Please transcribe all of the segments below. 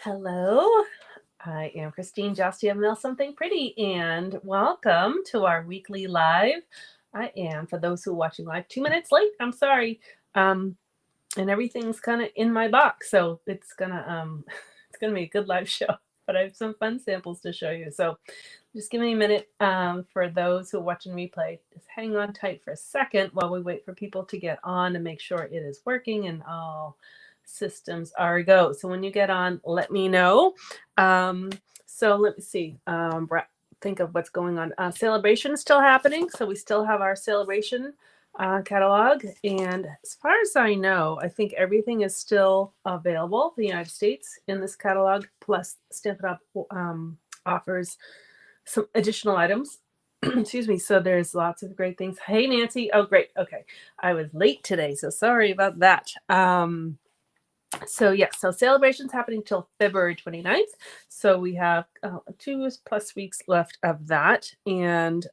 Hello, I am Christine Jousty of Mail Something Pretty, and welcome to our weekly live. I am, for those who are watching live, 2 minutes late. I'm sorry, and everything's kind of in my box, so it's gonna be a good live show. But I have some fun samples to show you. So just give me a minute. For those who are watching replay, just hang on tight for a second while we wait for people to get on to make sure it is working and all systems are a go. So when you get on, let me know. Um, so let me see. Think of what's going on. Celebration is still happening, so we still have our celebration catalog. And as far as I know, I think everything is still available in the United States in this catalog. Plus, Stampin' Up! Offers some additional items. Excuse me. So there's lots of great things. Hey, Nancy. Oh, great. Okay. I was late today, so sorry about that. So yes, so celebration's happening till February 29th. So we have 2+ weeks left of that. And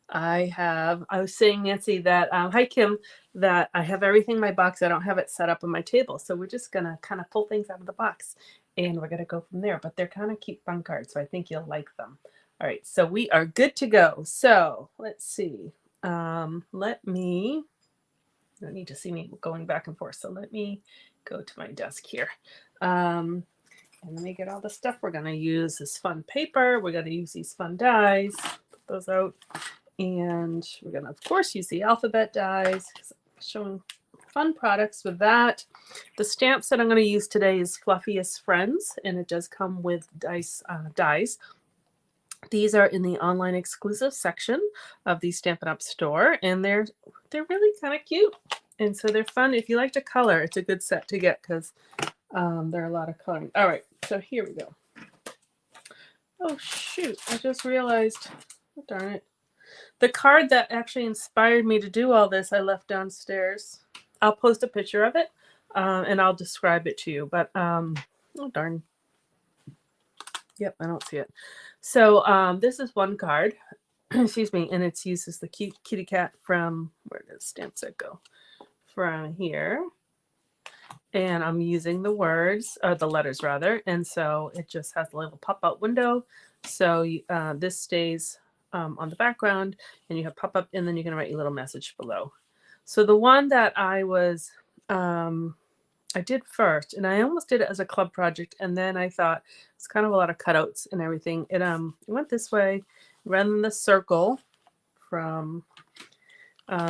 I was saying, Nancy, that, hi, Kim, that I have everything in my box. I don't have it set up on my table. So we're just going to kind of pull things out of the box and we're going to go from there. But they're kind of cute fun cards. So I think you'll like them. All right. So we are good to go. So let's see. You don't need to see me going back and forth. So let me go to my desk here. And let me get all the stuff we're going to use. This fun paper. We're going to use these fun dies. Put those out. And we're going to, of course, use the alphabet dies. Showing fun products with that. The stamps that I'm going to use today is Fluffiest Friends. And it does come with dies. These are in the online exclusive section of the Stampin' Up! Store, and they're really kind of cute, and so they're fun. If you like to color, it's a good set to get because there are a lot of coloring. All right, so here we go. Oh shoot! I just realized. Oh, darn it! The card that actually inspired me to do all this, I left downstairs. I'll post a picture of it, and I'll describe it to you. But oh darn. Yep, I don't see it. So this is one card, excuse me, and it's used as the cute kitty cat from, where does stamp set go? From here. And I'm using the words, or the letters rather, and so it just has a little pop-out window. So this stays on the background, and you have pop-up, and then you can write your little message below. So the one that I did first, and I almost did it as a club project, and then I thought it's kind of a lot of cutouts and everything. It went this way rather than the circle from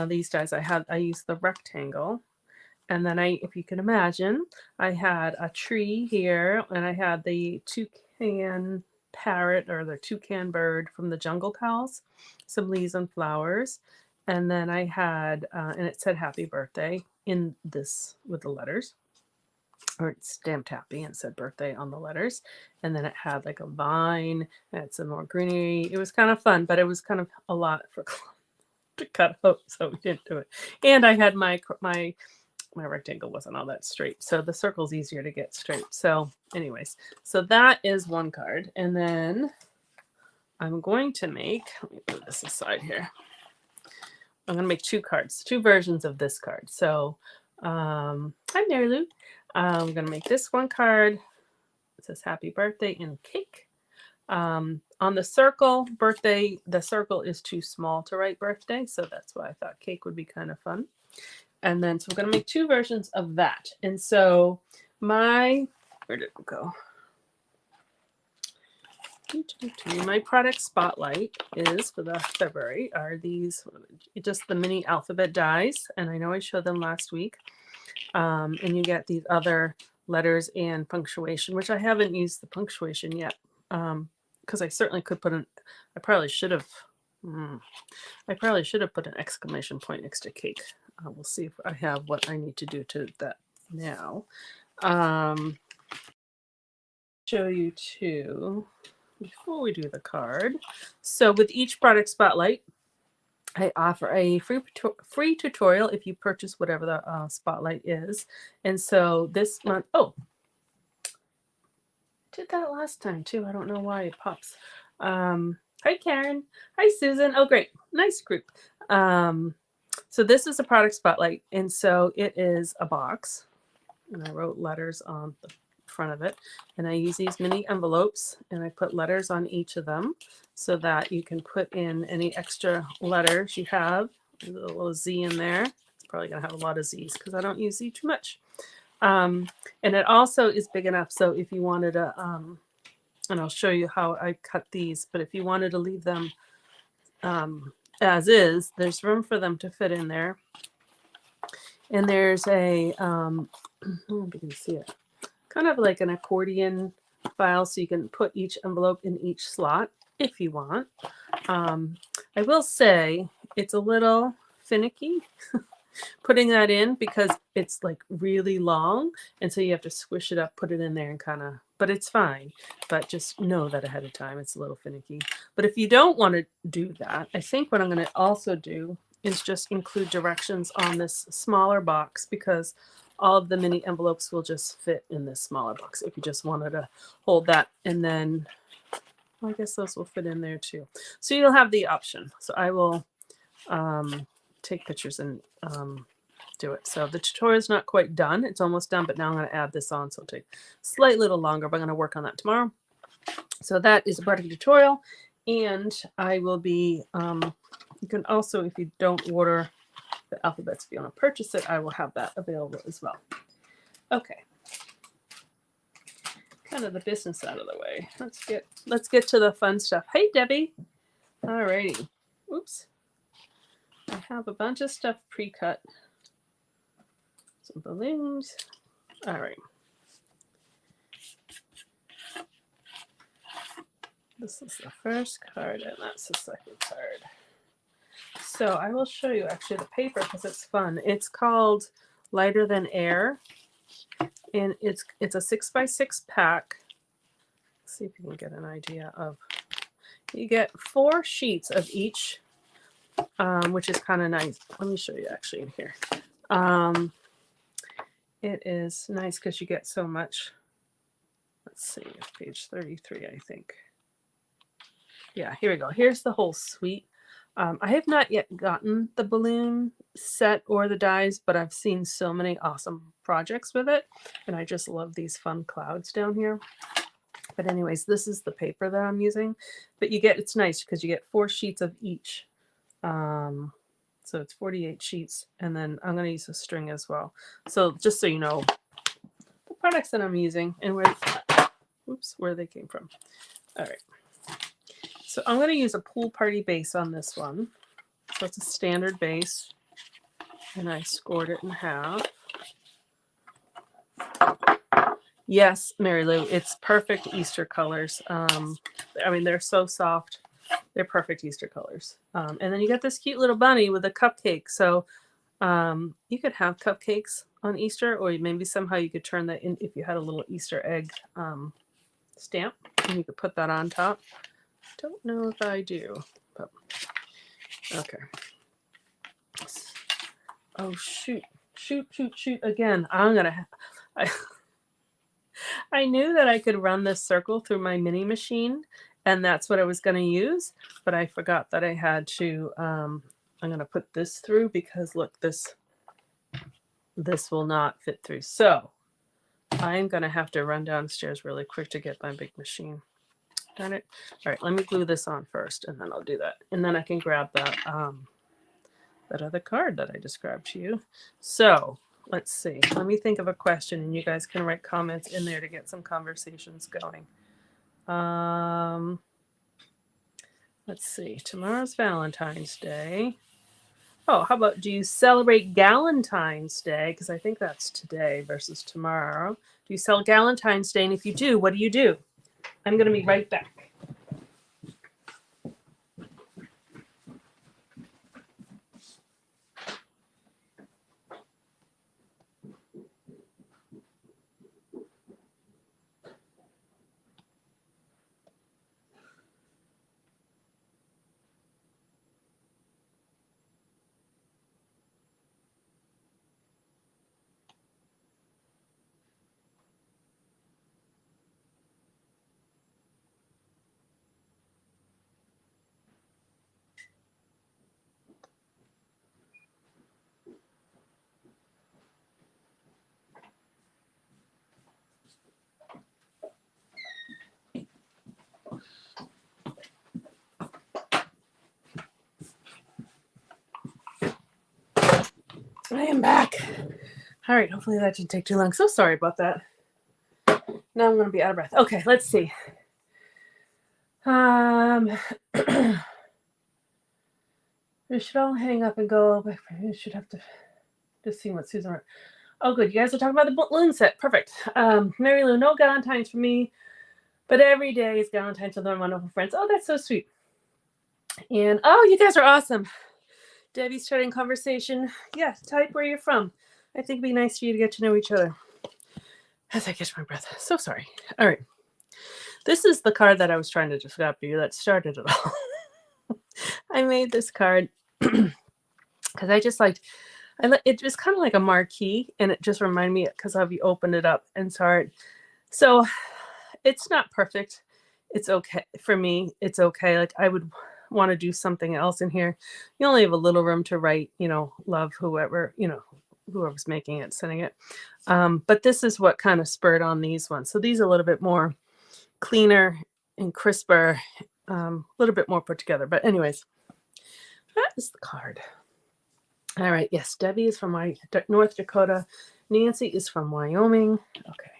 these dies. I used the rectangle, and then if you can imagine, I had a tree here, and I had the toucan parrot or the toucan bird from the Jungle Pals, some leaves and flowers, and then I had and it said happy birthday in this with the letters. Or it stamped happy and said birthday on the letters. And then it had like a vine and some more greenery. It was kind of fun, but it was kind of a lot for to cut out, so we didn't do it. And I had my rectangle wasn't all that straight, so the circle's easier to get straight. So anyways, so that is one card. And then I'm going to make, let me put this aside here. I'm going to make two cards, two versions of this card. So hi, Mary Lou. I'm going to make this one card. It says happy birthday in cake. On the circle, birthday, the circle is too small to write birthday, so that's why I thought cake would be kind of fun. And then, so we're going to make two versions of that. And so where did it go? My product spotlight is for the February are these, just the mini alphabet dies. And I know I showed them last week. And you get these other letters and punctuation, which I haven't used the punctuation yet. Because I certainly could put I probably should have put an exclamation point next to cake. We'll see if I have what I need to do to that now. Show you too before we do the card. So with each product spotlight, I offer a free tutorial if you purchase whatever the spotlight is. And so this month, did that last time too. I don't know why it pops. Hi, Karen. Hi, Susan. Oh, great. Nice group. So this is a product spotlight. And so it is a box. And I wrote letters on front of it. And I use these mini envelopes and I put letters on each of them so that you can put in any extra letters you have. There's a little Z in there. It's probably going to have a lot of Z's because I don't use Z too much. And it also is big enough so if you wanted to, and I'll show you how I cut these, but if you wanted to leave them as is, there's room for them to fit in there. And there's a, I don't know if you can see it, kind of like an accordion file so you can put each envelope in each slot if you want. I will say it's a little finicky putting that in because it's like really long and so you have to squish it up, put it in there and kind of, but it's fine. But just know that ahead of time it's a little finicky. But if you don't want to do that, I think what I'm going to also do is just include directions on this smaller box because all of the mini envelopes will just fit in this smaller box if you just wanted to hold that. And then well, I guess those will fit in there too. So you'll have the option. So I will take pictures and do it. So the tutorial is not quite done. It's almost done, but now I'm going to add this on. So it'll take a slight little longer, but I'm going to work on that tomorrow. So that is a part of the tutorial. And I will be, you can also, if you don't order the alphabets, if you want to purchase it, I will have that available as well. Okay. Kind of the business out of the way. Let's get to the fun stuff. Hey, Debbie. Alrighty. Oops. I have a bunch of stuff pre-cut. Some balloons. All right. This is the first card and that's the second card. So I will show you actually the paper because it's fun. It's called Lighter Than Air. And it's a 6x6 pack. Let's see if you can get an idea of. You get 4 sheets of each, which is kind of nice. Let me show you actually in here. It is nice because you get so much. Let's see, page 33, I think. Yeah, here we go. Here's the whole suite. I have not yet gotten the balloon set or the dies, but I've seen so many awesome projects with it. And I just love these fun clouds down here. But anyways, this is the paper that I'm using. But you get, it's nice because you get 4 sheets of each. So it's 48 sheets. And then I'm going to use a string as well. So just so you know, the products that I'm using and where they came from. All right. So I'm going to use a pool party base on this one. So it's a standard base. And I scored it in half. Yes, Mary Lou, it's perfect Easter colors. I mean, they're so soft. They're perfect Easter colors. And then you got this cute little bunny with a cupcake. So you could have cupcakes on Easter, or maybe somehow you could turn that in if you had a little Easter egg stamp, and you could put that on top. Don't know if I do, but okay. Oh, shoot again. I knew that I could run this circle through my mini machine, and that's what I was going to use, but I forgot that I had to, I'm going to put this through because look, this will not fit through. So I'm going to have to run downstairs really quick to get my big machine. Darn it. All right, let me glue this on first, and then I'll do that. And then I can grab that, that other card that I described to you. So let's see. Let me think of a question, and you guys can write comments in there to get some conversations going. Let's see. Tomorrow's Valentine's Day. Oh, how about, do you celebrate Galentine's Day? Because I think that's today versus tomorrow. Do you celebrate Galentine's Day? And if you do, what do you do? I'm going to be right back. I am back. All right, hopefully that didn't take too long. So sorry about that. Now I'm going to be out of breath. Okay, let's see. We should all hang up and go. We should have to just see what Susan wrote. Oh, good. You guys are talking about the balloon set. Perfect. Mary Lou, no Galentine's for me, but every day is Galentine's with my wonderful friends. Oh, that's so sweet. And, oh, you guys are awesome. Debbie's starting conversation. Yeah, type where you're from. I think it'd be nice for you to get to know each other. As I catch my breath. So sorry. All right. This is the card that I was trying to describe to you that started it all. I made this card because I just liked, it was kind of like a marquee, and it just reminded me because of you opened it up and saw it. So it's not perfect. It's okay for me. It's okay. Like I would want to do something else in here. You only have a little room to write, love whoever, whoever's making it, sending it. But this is what kind of spurred on these ones. So these are a little bit more cleaner and crisper, a little bit more put together. But anyways, that is the card. All right. Yes, Debbie is from North Dakota. Nancy is from Wyoming. Okay.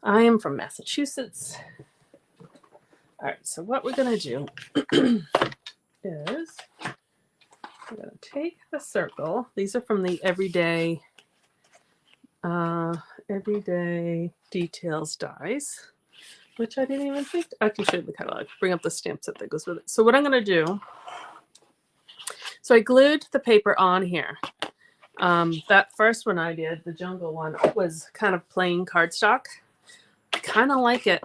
I am from Massachusetts. All right. So what we're going to do is we're going to take the circle. These are from the Everyday Details dies, which I didn't even think. I can show you the catalog. Bring up the stamp set that goes with it. So what I'm going to do, so I glued the paper on here. That first one I did, the jungle one, was kind of plain cardstock. I kind of like it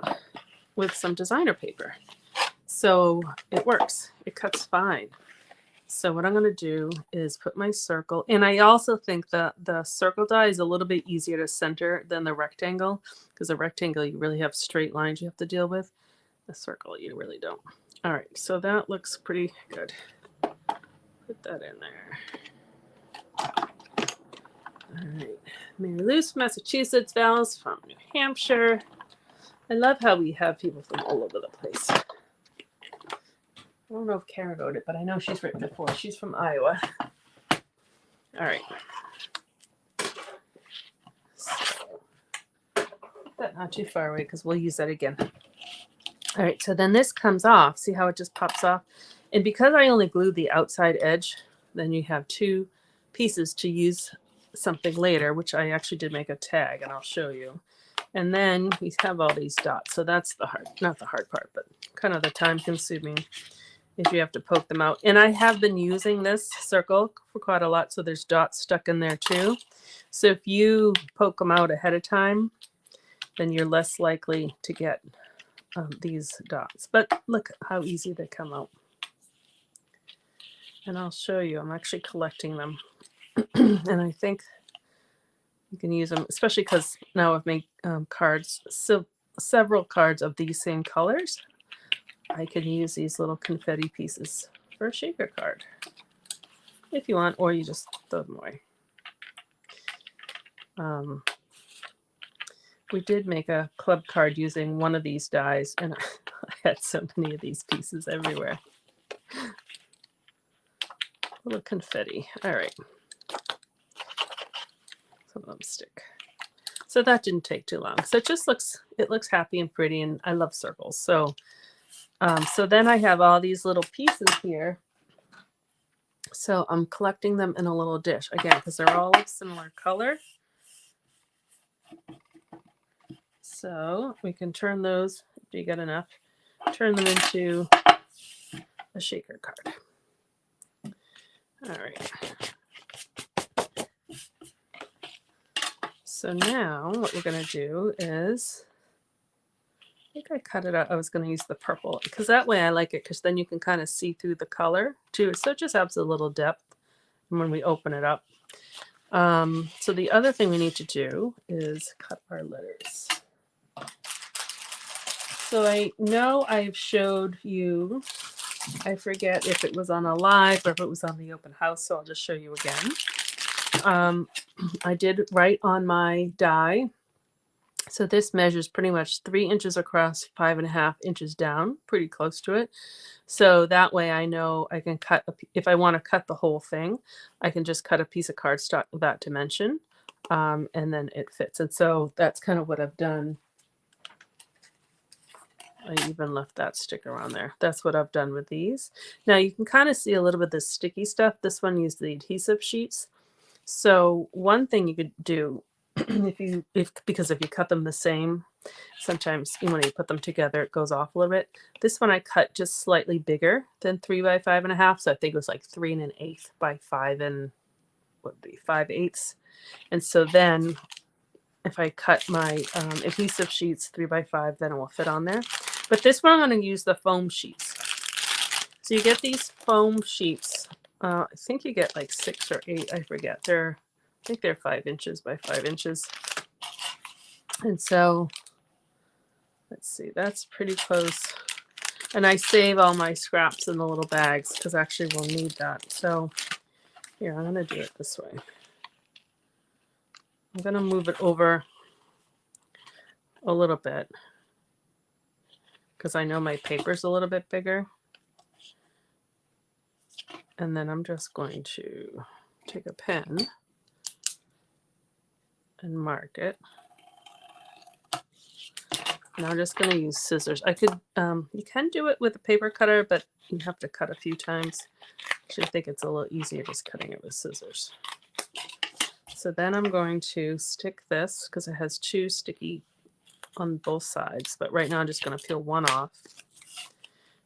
with some designer paper. So it works. It cuts fine. So what I'm going to do is put my circle, and I also think that the circle die is a little bit easier to center than the rectangle, because the rectangle you really have straight lines you have to deal with. The circle you really don't. All right, so that looks pretty good. Put that in there. All right, Mary Lou's Massachusetts, Val's from New Hampshire. I love how we have people from all over the place. I don't know if Karen wrote it, but I know she's written before. She's from Iowa. All right. So, put that not too far away because we'll use that again. All right, so then this comes off. See how it just pops off? And because I only glued the outside edge, then you have two pieces to use something later, which I actually did make a tag, and I'll show you. And then we have all these dots. So that's the not the hard part, but kind of the time-consuming if you have to poke them out. And I have been using this circle for quite a lot, so there's dots stuck in there too. So if you poke them out ahead of time, then you're less likely to get these dots. But look how easy they come out. And I'll show you. I'm actually collecting them. And I think you can use them, especially because now I've made cards, so several cards of these same colors. I can use these little confetti pieces for a shaker card if you want, or you just throw them away. We did make a club card using one of these dies, and I had so many of these pieces everywhere. Little confetti. All right. Some of them stick. So that didn't take too long. So it looks happy and pretty, and I love circles. So so then I have all these little pieces here. So I'm collecting them in a little dish again because they're all of similar color. So we can turn those, if you get enough, turn them into a shaker card. All right. So now what we're going to do is, I think I cut it out. I was going to use the purple because that way I like it, because then you can kind of see through the color too. So it just adds a little depth when we open it up. So the other thing we need to do is cut our letters. So I know I've showed you, I forget if it was on a live or if it was on the open house, so I'll just show you again. I did write on my die So this measures pretty much 3 inches across, 5.5 inches down, pretty close to it. So that way I know I can cut, if I want to cut the whole thing, I can just cut a piece of cardstock of that dimension, and then it fits. And so that's kind of what I've done. I even left that sticker on there. That's what I've done with these. Now you can kind of see a little bit of the sticky stuff. This one used the adhesive sheets. So one thing you could do, because if you cut them the same, sometimes when you put them together, it goes off a little bit. This one I cut just slightly bigger than 3 by 5.5. So I think it was like 3 1/8 by 5 and what would be 5/8. And so then if I cut my adhesive sheets 3 by 5, then it will fit on there. But this one I'm going to use the foam sheets. So you get these foam sheets. I think you get like 6 or 8. I forget. I think they're 5 inches by 5 inches. And so let's see, that's pretty close. And I save all my scraps in the little bags because actually we'll need that. So here, I'm going to do it this way. I'm going to move it over a little bit because I know my paper's a little bit bigger. And then I'm just going to take a pen and mark it. And I'm just going to use scissors. I could, you can do it with a paper cutter, but you have to cut a few times. Actually, I think it's a little easier just cutting it with scissors. So then I'm going to stick this because it has 2 sticky on both sides. But right now I'm just going to peel one off.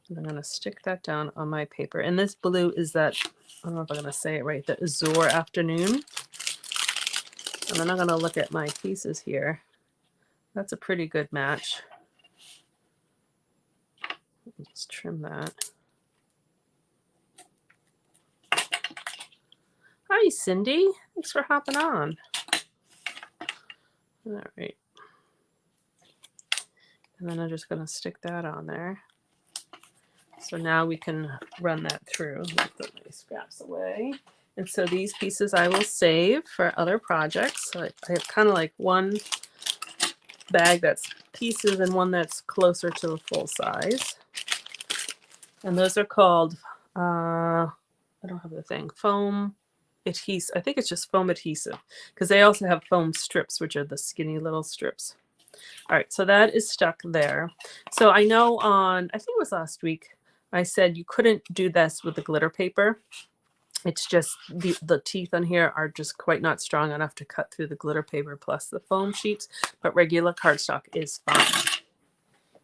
And I'm going to stick that down on my paper. And this blue is that, I don't know if I'm going to say it right, the Azure Afternoon. And then I'm going to look at my pieces here. That's a pretty good match. Just trim that. Hi, Cindy. Thanks for hopping on. All right. And then I'm just going to stick that on there. So now we can run that through. Let's put my scraps away. And so these pieces I will save for other projects. So I have kind of like one bag that's pieces and one that's closer to the full size. And those are called, I don't have the thing, foam adhesive. I think it's just foam adhesive because they also have foam strips, which are the skinny little strips. All right, so that is stuck there. So I know on, I think it was last week, I said you couldn't do this with the glitter paper. It's just the teeth on here are just quite not strong enough to cut through the glitter paper plus the foam sheets, but regular cardstock is fine.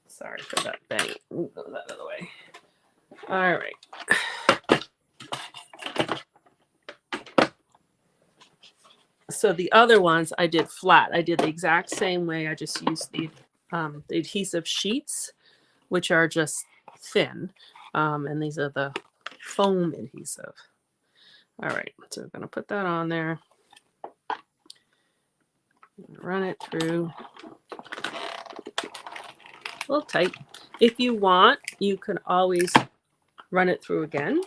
Sorry for that bang. Move that out of the way. All right. So the other ones I did flat. I did the exact same way. I just used the adhesive sheets, which are just thin. And these are the foam adhesive. All right, so we're going to put that on there. Run it through. A little tight. If you want, you can always run it through again.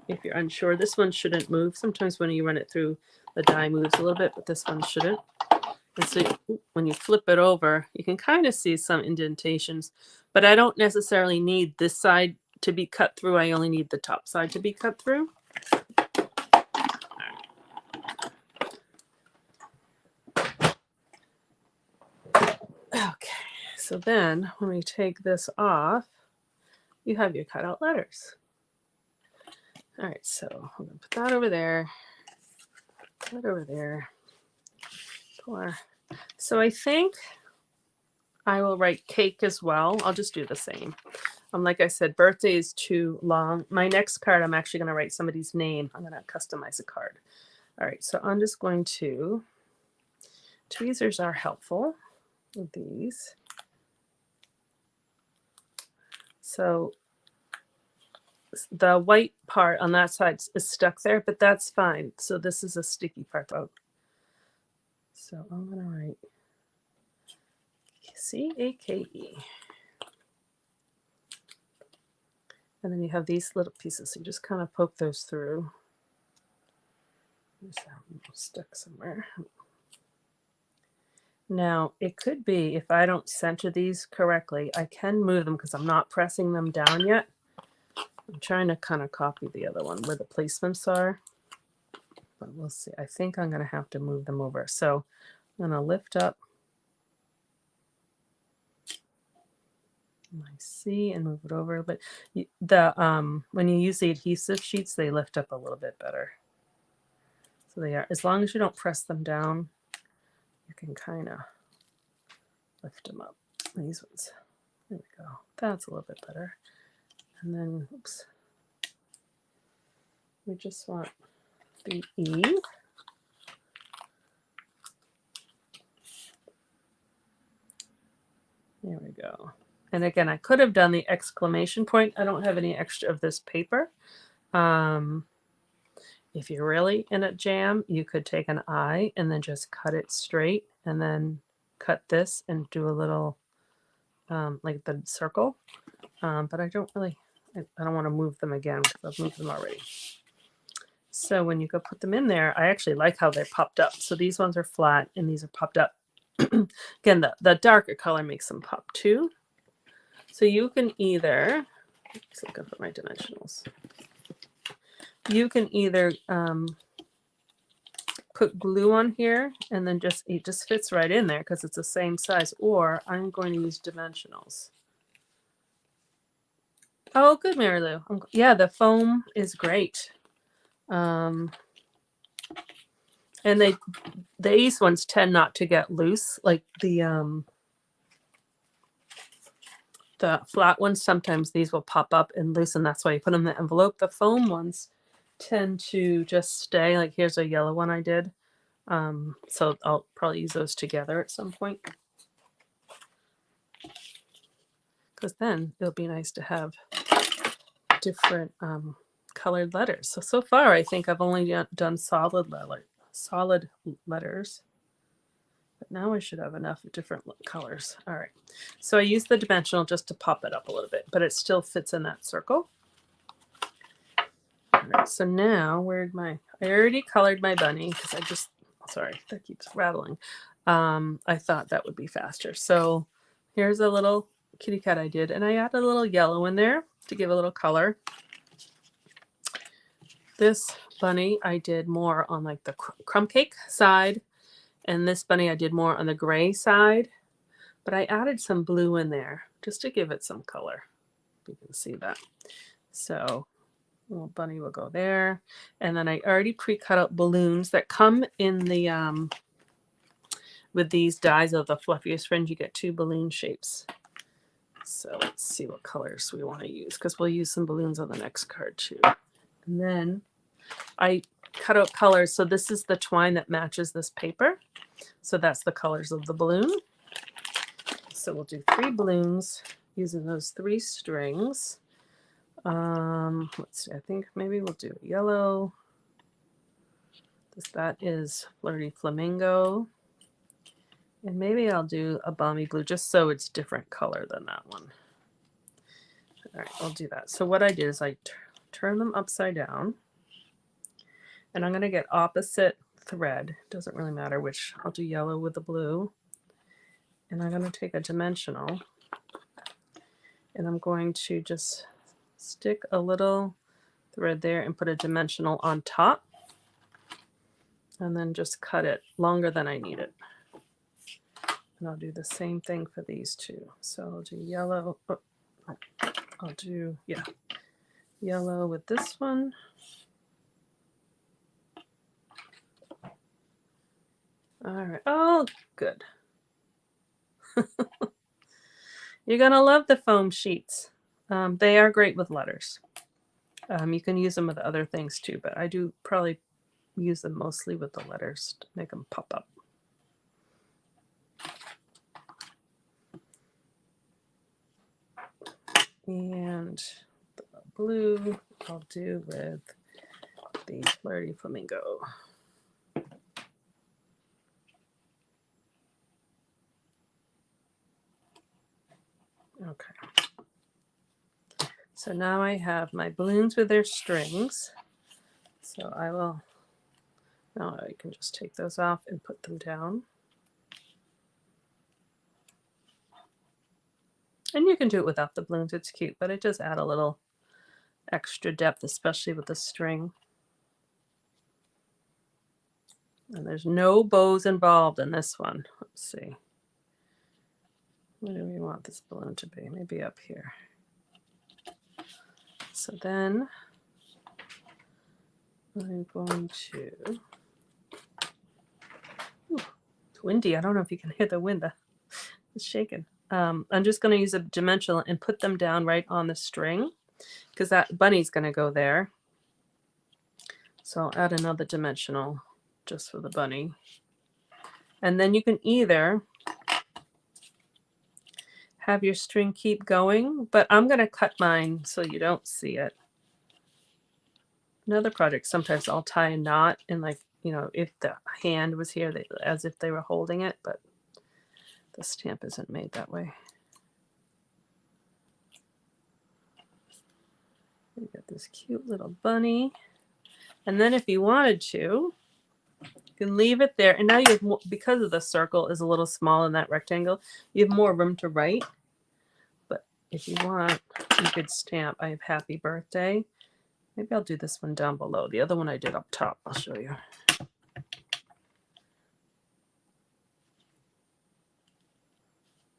If you're unsure, this one shouldn't move. Sometimes when you run it through, the die moves a little bit, but this one shouldn't. And so when you flip it over, you can kind of see some indentations, but I don't necessarily need this side to be cut through. I only need the top side to be cut through. Okay, so then when we take this off, you have your cutout letters. All right, so I'm going to put that over there, that over there. So I think I will write cake as well. I'll just do the same. Like I said, birthday is too long. My next card, I'm actually going to write somebody's name. I'm going to customize a card. All right, so I'm just going to, tweezers are helpful with these. So the white part on that side is stuck there, but that's fine. So this is a sticky part out. So I'm going to write C-A-K-E. And then you have these little pieces. So you just kind of poke those through. Stuck somewhere. Now, it could be if I don't center these correctly, I can move them because I'm not pressing them down yet. I'm trying to kind of copy the other one where the placements are, but we'll see. I think I'm going to have to move them over. So I'm going to lift up my C and move it over. But when you use the adhesive sheets, they lift up a little bit better. So they are, as long as you don't press them down, you can kind of lift them up. These ones. There we go. That's a little bit better. And then, oops. We just want the E. There we go. And again, I could have done the exclamation point. I don't have any extra of this paper. If you're really in a jam, you could take an I and then just cut it straight and then cut this and do a little like the circle. But I don't really, I don't want to move them again because I've moved them already. So when you go put them in there, I actually like how they're popped up. So these ones are flat and these are popped up. Again, the darker color makes them pop too. So you can either, let's look for my dimensionals. You can either put glue on here and then it just fits right in there because it's the same size, or I'm going to use dimensionals. Oh, good, Mary Lou. Yeah, the foam is great. And these ones tend not to get loose, like the flat ones. Sometimes these will pop up and loosen. That's why you put them in the envelope. The foam ones tend to just stay. Like here's a yellow one I did. So I'll probably use those together at some point. Because then it'll be nice to have different colored letters. So far I think I've only done solid letters. But now I should have enough different colors. All right. So I use the dimensional just to pop it up a little bit, but it still fits in that circle. All right. So now I already colored my bunny because sorry, that keeps rattling. I thought that would be faster. So here's a little kitty cat I did, and I added a little yellow in there to give a little color. This bunny I did more on like the crumb cake side, and this bunny I did more on the gray side, but I added some blue in there just to give it some color. You can see that. So little bunny will go there, and then I already pre-cut out balloons that come in the with these dies of the Fluffiest Friends. You get 2 balloon shapes. So let's see what colors we want to use, because we'll use some balloons on the next card too. And then I cut out colors. So this is the twine that matches this paper. So that's the colors of the balloon. So we'll do 3 balloons using those 3 strings. Let's see, I think maybe we'll do yellow. That is Flirty Flamingo. And maybe I'll do a balmy blue just so it's different color than that one. All right, I'll do that. So what I did is I turn them upside down, and I'm going to get opposite thread. Doesn't really matter which. I'll do yellow with the blue. And I'm going to take a dimensional, and I'm going to just stick a little thread there and put a dimensional on top, and then just cut it longer than I need it. And I'll do the same thing for these 2. So I'll do yellow. I'll do, yellow with this one. All right. Oh, good. You're going to love the foam sheets. They are great with letters. You can use them with other things too, but I do probably use them mostly with the letters to make them pop up. And the blue I'll do with the Flirty Flamingo. Okay. So now I have my balloons with their strings. So now I can just take those off and put them down. And you can do it without the balloons. It's cute, but it does add a little extra depth, especially with the string. And there's no bows involved in this one. Let's see. Where do we want this balloon to be? Maybe up here. So then I'm going to... Ooh, it's windy. I don't know if you can hear the wind. It's shaking. I'm just going to use a dimensional and put them down right on the string because that bunny's going to go there. So I'll add another dimensional just for the bunny. And then you can either have your string keep going, but I'm going to cut mine so you don't see it. Another project, sometimes I'll tie a knot and, like, you know, if the hand was here, as if they were holding it, but the stamp isn't made that way. We got this cute little bunny. And then if you wanted to, you can leave it there. And now you have more, because of the circle is a little small in that rectangle, you have more room to write. But if you want, you could stamp, I have happy birthday. Maybe I'll do this one down below. The other one I did up top. I'll show you.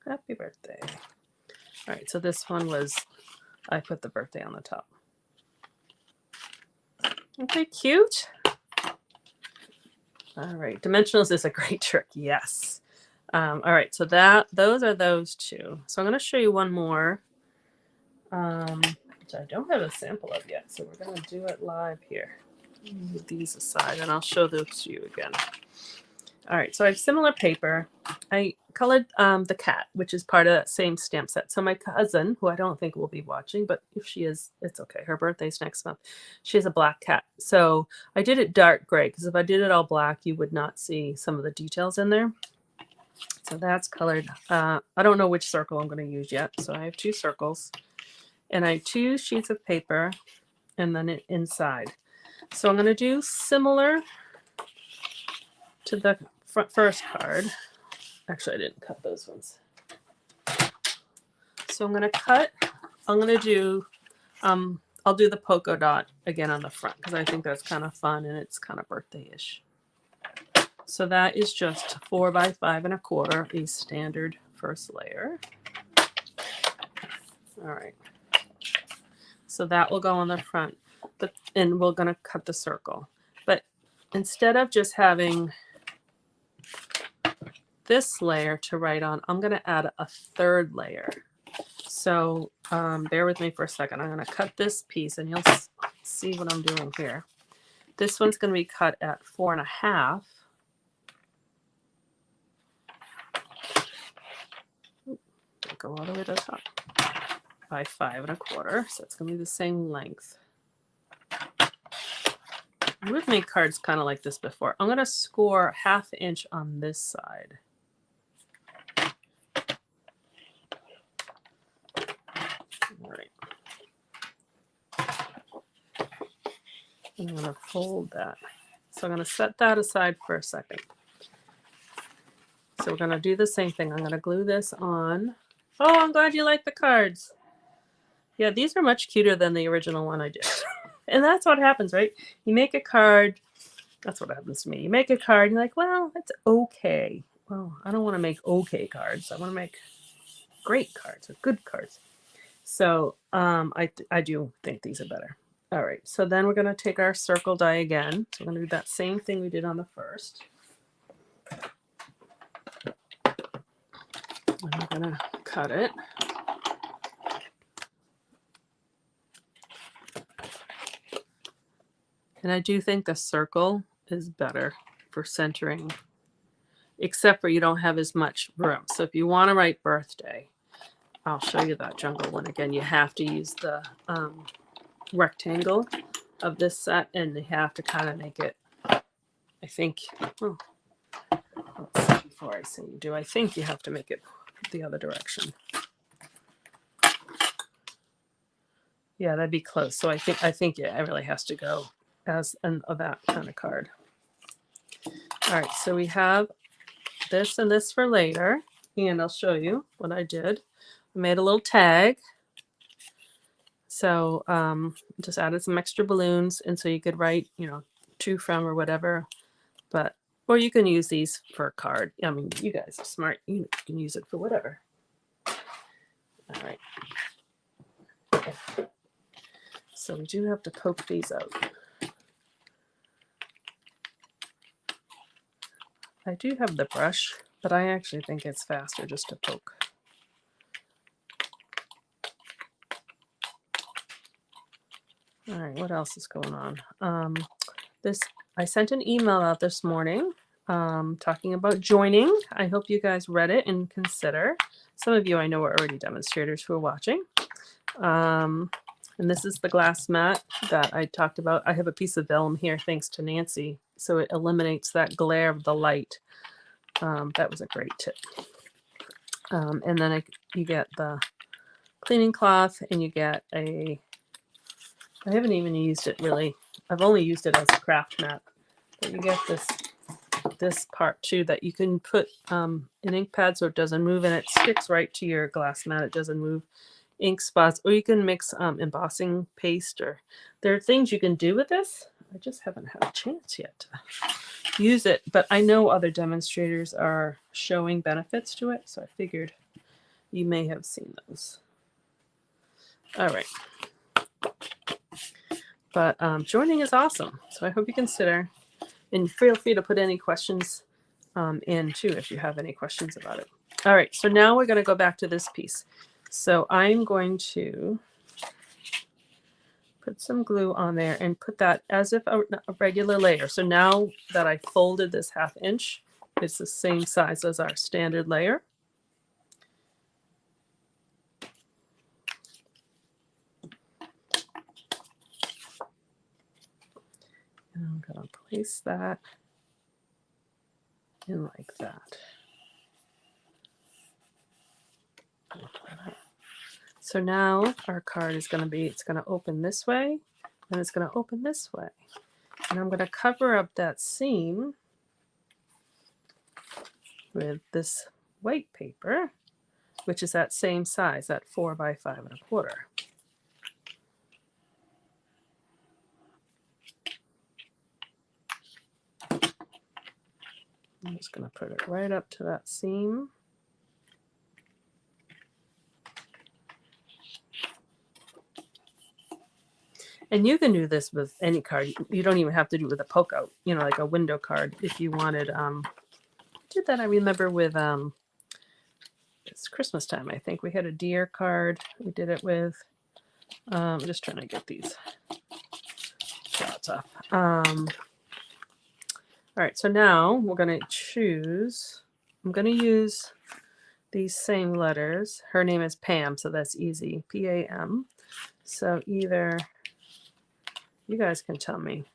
Happy birthday. All right, so this one was, I put the birthday on the top. Okay, cute. All right, dimensionals is a great trick, yes. All right, so those are those two. So I'm going to show you one more, which I don't have a sample of yet. So we're going to do it live here. Move these aside, and I'll show those to you again. All right, so I have similar paper. I colored the cat, which is part of that same stamp set. So my cousin, who I don't think will be watching, but if she is, it's okay. Her birthday's next month. She has a black cat. So I did it dark gray, because if I did it all black, you would not see some of the details in there. So that's colored. I don't know which circle I'm going to use yet. So I have 2 circles, and I have 2 sheets of paper, and then inside. So I'm going to do similar to the first card. Actually, I didn't cut those ones. So I'm going to do, I'll do the polka dot again on the front because I think that's kind of fun and it's kind of birthday-ish. So that is just 4 by 5 1/4, a standard first layer. All right. So that will go on the front, and we're going to cut the circle. But instead of just having this layer to write on, I'm going to add a 3rd layer. So bear with me for a second. I'm going to cut this piece, and you'll see what I'm doing here. This one's going to be cut at 4 1/2. Go all the way to the top by 5 1/4. So it's going to be the same length. We've made cards kind of like this before. I'm going to score 1/2 inch on this side. All right. I'm going to fold that. So I'm going to set that aside for a second. So we're going to do the same thing. I'm going to glue this on. Oh, I'm glad you like the cards. Yeah, these are much cuter than the original one I did. And that's what happens, right? You make a card. That's what happens to me. You make a card, and you're like, well, it's okay. Well, I don't want to make okay cards. I want to make great cards or good cards. So I do think these are better. All right, so then we're going to take our circle die again. So we're going to do that same thing we did on the first. And we're going to cut it. And I do think the circle is better for centering, except for you don't have as much room. So if you want to write birthday, I'll show you that jungle one again. You have to use the rectangle of this set, and you have to kind of make it, I think, oh, let's see, before I say you do, I think you have to make it the other direction. Yeah, that'd be close. So I think yeah, it really has to go as that kind of card. All right, so we have this and this for later, and I'll show you what I did. I made a little tag. So just added some extra balloons, and so you could write, you know, to, from, or whatever. But or you can use these for a card. I mean, you guys are smart. You can use it for whatever. All right. So we do have to poke these out. I do have the brush, but I actually think it's faster just to poke. All right, what else is going on? I sent an email out this morning talking about joining. I hope you guys read it and consider. Some of you I know are already demonstrators who are watching. And this is the glass mat that I talked about. I have a piece of vellum here thanks to Nancy, so it eliminates that glare of the light. That was a great tip. And then you get the cleaning cloth, and you get I haven't even used it really. I've only used it as a craft mat. But you get this part too that you can put an ink pad so it doesn't move, and it sticks right to your glass mat. It doesn't move. Ink spots, or you can mix embossing paste, or there are things you can do with this. I just haven't had a chance yet to use it, but I know other demonstrators are showing benefits to it, so I figured you may have seen those. All right. But joining is awesome, so I hope you consider, and feel free to put any questions in too if you have any questions about it. All right, so now we're going to go back to this piece. So I'm going to put some glue on there and put that as if a regular layer. So now that I folded this 1/2 inch, it's the same size as our standard layer. And I'm going to place that in like that. So now our card is going to be, it's going to open this way, and it's going to open this way. And I'm going to cover up that seam with this white paper, which is that same size, that 4 by 5 1/4. I'm just going to put it right up to that seam. And you can do this with any card. You don't even have to do it with a poke out, you know, like a window card if you wanted. Did that, I remember, with it's Christmas time, I think. We had a deer card we did it with. I'm just trying to get these shots off. All right, so now we're going to choose. I'm going to use these same letters. Her name is Pam, so that's easy. P-A-M. So either, you guys can tell me.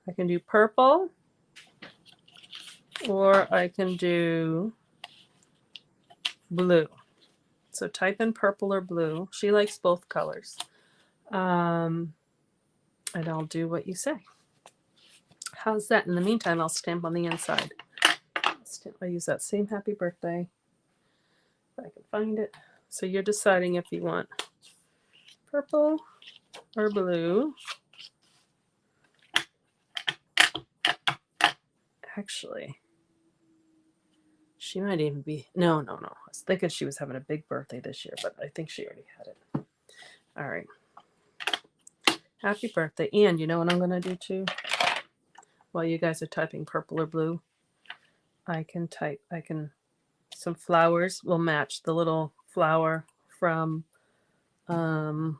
I can do purple, or I can do blue. So type in purple or blue. She likes both colors. And I'll do what you say. How's that? In the meantime, I'll stamp on the inside. I use that same happy birthday, if I can find it. So you're deciding if you want purple or blue. Actually, she might even be, no. I was thinking she was having a big birthday this year, but I think she already had it. All right. Happy birthday. And you know what I'm going to do too? While you guys are typing purple or blue, some flowers will match the little flower from, and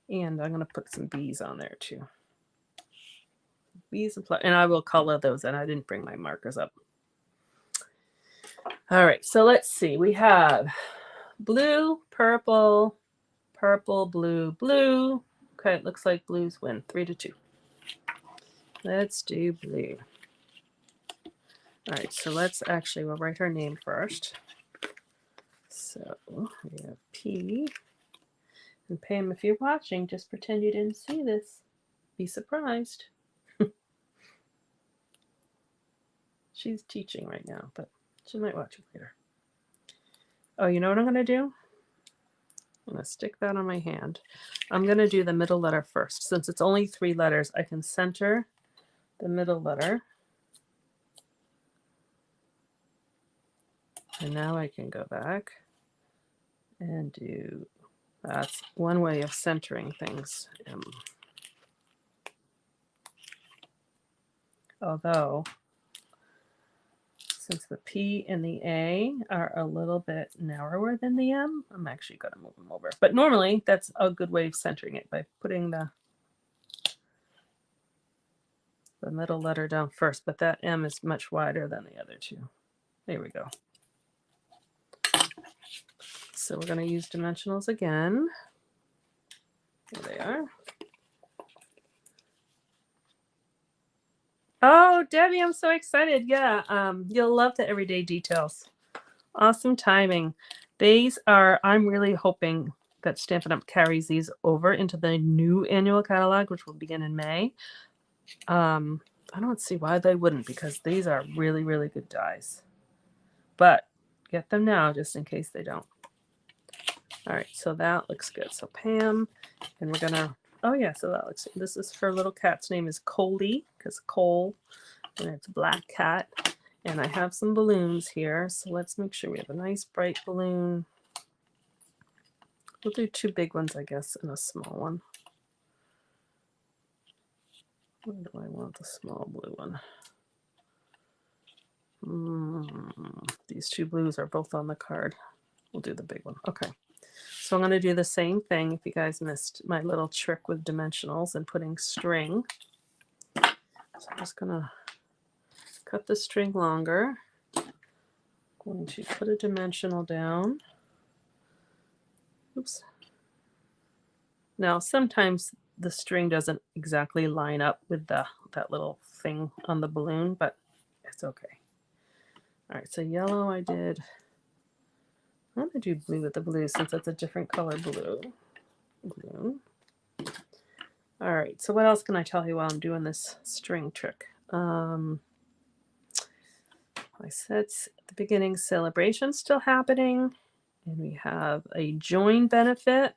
I'm going to put some bees on there too. Bees and I will color those, and I didn't bring my markers up. All right, so let's see. We have blue, purple, purple, blue, blue. Okay, it looks like blues win 3-2. Let's do blue. All right, so we'll write her name first. So we have P. And Pam, if you're watching, just pretend you didn't see this. Be surprised. She's teaching right now, but she might watch it later. Oh, you know what I'm going to do? I'm going to stick that on my hand. I'm going to do the middle letter first. Since it's only 3 letters, I can center the middle letter. And now I can go back and do, that's one way of centering things. Although, since the P and the A are a little bit narrower than the M, I'm actually going to move them over. But normally, that's a good way of centering it, by putting the middle letter down first. But that M is much wider than the other two. There we go. So we're going to use dimensionals again. There they are. Oh, Debbie, I'm so excited. Yeah, you'll love the everyday details. Awesome timing. These are, I'm really hoping that Stampin' Up! Carries these over into the new annual catalog, which will begin in May. I don't see why they wouldn't, because these are really, really good dies. But get them now just in case they don't. All right, so that looks good. So Pam, and we're gonna, oh yeah, so that looks, this is, her little cat's name is Coley, because Cole, and it's Black Cat. And I have some balloons here, so let's make sure we have a nice bright balloon. We'll do 2 big ones, I guess, and a small one. Where do I want the small blue one? These 2 blues are both on the card. We'll do the big one. Okay. So I'm going to do the same thing. If you guys missed my little trick with dimensionals and putting string. So I'm just going to cut the string longer. I'm going to put a dimensional down. Oops. Now, sometimes the string doesn't exactly line up with that little thing on the balloon, but it's okay. All right, so yellow I did. I'm going to do blue with the blue since it's a different color blue. All right, so what else can I tell you while I'm doing this string trick? I said at the beginning, celebration still happening, and we have a join benefit.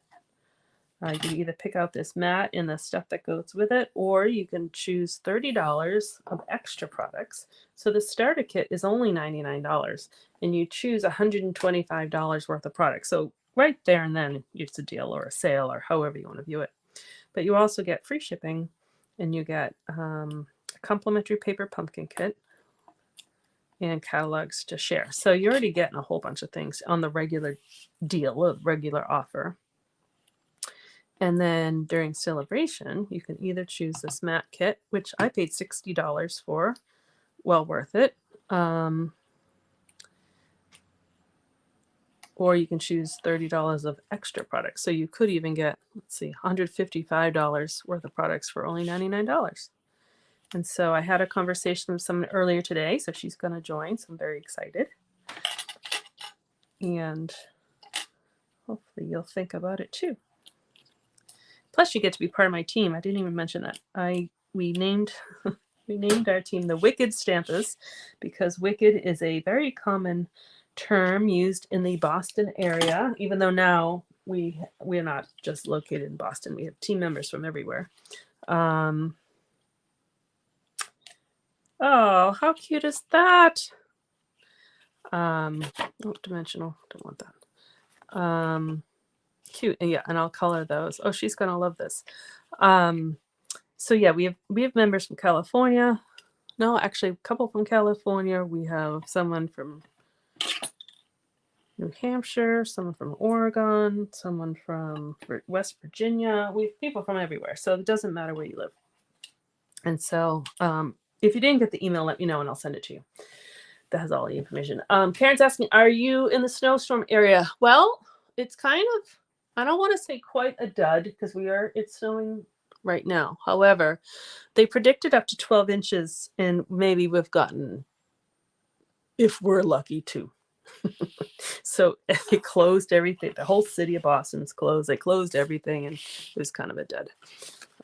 You can either pick out this mat and the stuff that goes with it, or you can choose $30 of extra products. So the starter kit is only $99, and you choose $125 worth of products. So right there and then it's a deal or a sale or however you want to view it. But you also get free shipping, and you get a complimentary paper pumpkin kit and catalogs to share. So you're already getting a whole bunch of things on the regular deal, a regular offer. And then during celebration, you can either choose this mat kit, which I paid $60 for, well worth it. Or you can choose $30 of extra products. So you could even get, let's see, $155 worth of products for only $99. And so I had a conversation with someone earlier today, so she's going to join. So I'm very excited. And hopefully you'll think about it too. Plus, you get to be part of my team. I didn't even mention that. We named our team the Wicked Stampers because wicked is a very common term used in the Boston area. Even though now we're not just located in Boston, we have team members from everywhere. Oh, how cute is that? Oh, dimensional. Don't want that. Cute. And yeah, and I'll color those. Oh, she's gonna love this. So yeah, we have members from California. No, actually a couple from California. We have someone from New Hampshire, someone from Oregon, someone from West Virginia. We have people from everywhere, so it doesn't matter where you live. And so if you didn't get the email, let me know and I'll send it to you. That has all the information. Karen's asking, are you in the snowstorm area? Well, it's kind of, I don't want to say quite a dud because it's snowing right now. However, they predicted up to 12 inches and maybe we've gotten, if we're lucky, 2. So they closed everything. The whole city of Boston's closed. They closed everything and it was kind of a dud.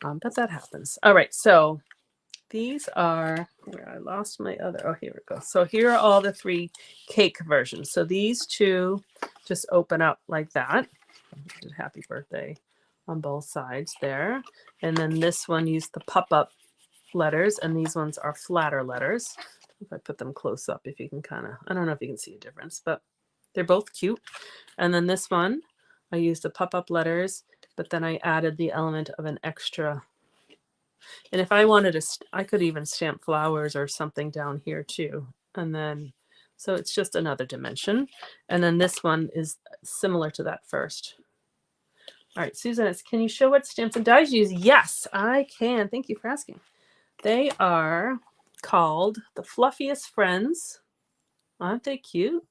But that happens. All right. So These are where I lost my other. Oh, here we go. So here are all the 3 cake versions. So these 2 just open up like that. Did happy birthday on both sides there. And then this one used the pop-up letters, and these ones are flatter letters. If I put them close up, if you can kind of, I don't know if you can see a difference, but they're both cute. And then this one, I used the pop-up letters, but then I added the element of an extra. And if I wanted to, I could even stamp flowers or something down here too. And then, so it's just another dimension. And then this one is similar to that first. All right, Susan, can you show what stamps and dies you use? Yes, I can. Thank you for asking. They are called the Fluffiest Friends. Aren't they cute?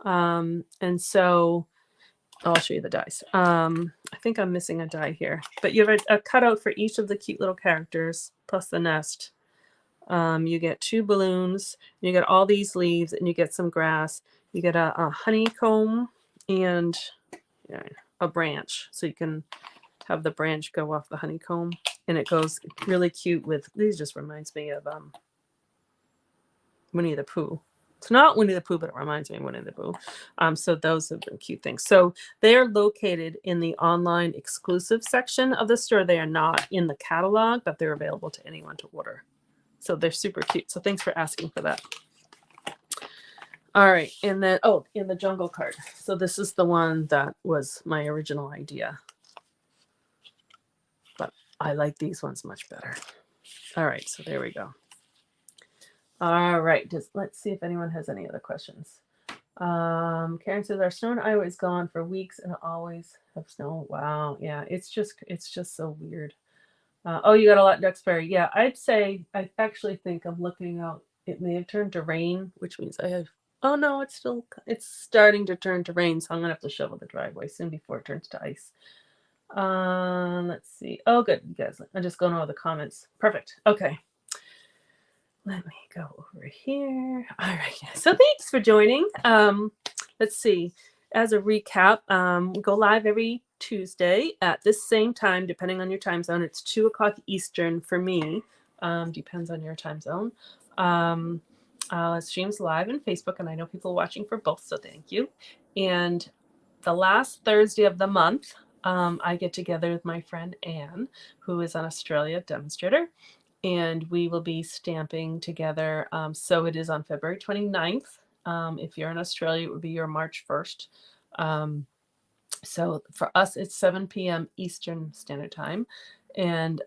And so I'll show you the dies. I think I'm missing a die here, but you have a cutout for each of the cute little characters plus the nest. You get 2 balloons, you get all these leaves, and you get some grass. You get a honeycomb and a branch, so you can have the branch go off the honeycomb, and it goes really cute with these. Just reminds me of Winnie the Pooh. It's not Winnie the Pooh, but it reminds me of Winnie the Pooh. So those have been cute things. So they are located in the online exclusive section of the store. They are not in the catalog, but they're available to anyone to order. So they're super cute. So thanks for asking for that. All right. And then, in the jungle card. So this is the one that was my original idea. But I like these ones much better. All right. So there we go. All right, let's see if anyone has any other questions. Karen says our snow in Iowa is gone for weeks and always have snow. Wow, yeah, it's just so weird. Oh, you got a lot of Duxbury. Yeah, I actually think I'm looking out. It may have turned to rain, which means I have. Oh no, it's starting to turn to rain, so I'm gonna have to shovel the driveway soon before it turns to ice. Let's see. Oh, good, you guys. I'm just going over the comments. Perfect. Okay. Let me go over here. All right. So thanks for joining. Let's see. As a recap, we go live every Tuesday at this same time, depending on your time zone. It's 2 o'clock Eastern for me. Depends on your time zone. It streams live on Facebook, and I know people watching for both, so thank you. And the last Thursday of the month, I get together with my friend Anne, who is an Australia demonstrator. And we will be stamping together. So it is on February 29th. If you're in Australia, it would be your March 1st. So for us, it's 7 p.m. Eastern Standard Time. And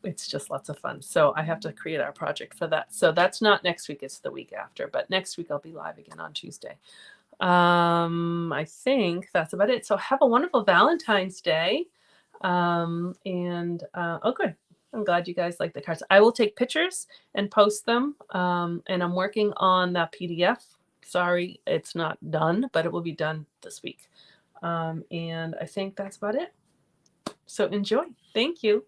it's just lots of fun. So I have to create our project for that. So that's not next week, it's the week after. But next week I'll be live again on Tuesday. I think that's about it. So have a wonderful Valentine's Day. Oh, good. I'm glad you guys like the cards. I will take pictures and post them. And I'm working on that PDF. Sorry, it's not done, but it will be done this week. And I think that's about it. So enjoy. Thank you.